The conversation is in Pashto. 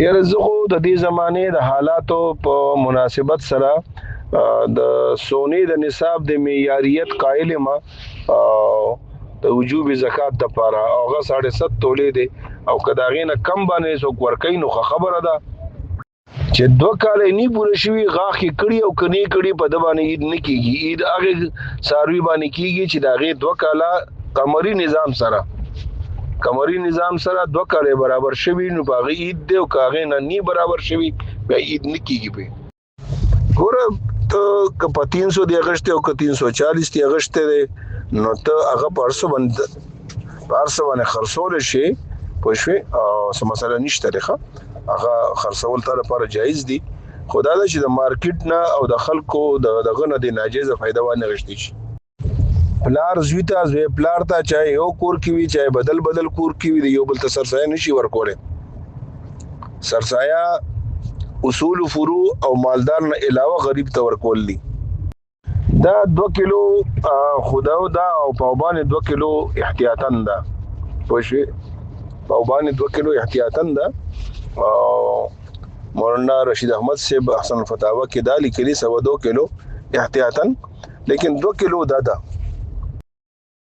یاره زه خو د دې زمانې د حالاتو په مناسبت سره د سونې د نصاب د معیاریت قائل ما د وجوب زکات د پاره هغه 7.5 تولې دی او کداغې نه کم باندې سو ورکې نو خبره ده چې 2 کال نه پوره شوی غاخ کړي او کني کړي په د باندې عید نه کیږي عید هغه ساروي باندې کیږي چې داغه 2 کال قمري نظام سره 2 کال برابر شوی نو باغ عید دی او کاغه نه ني برابر شوی بیا عید نه کیږي به ګوره ته ک په 300 دی اگست او ک 340 دی اگست دی نو ته هغه پرسو باندې خرڅول شي پښوی او سم مسله نشته لري هغه خرڅول تر لپاره جایز دي خدا دا چې د مارکیټ نه او د خلکو دغه نه د ناجیزه فائدہ وانه غشتي شي پلار زویتا زوی پلار ته چای یو کور کی وی چای بدل کور کی وی یو بل ته سرسایه نشي ورکوله سرسایه اصول فروع او مالدار نه علاوه غریب ته ورکول دي دا 2 کیلو خداو دا او پاوبانه 2 کیلو احتیاطاً دا پوښي پاوبانه 2 کیلو احتیاطاً دا مولانا رشید احمد سے احسن الفتاوا کې دا لیکلي 2 کیلو احتیاطاً لیکن 2 کیلو دا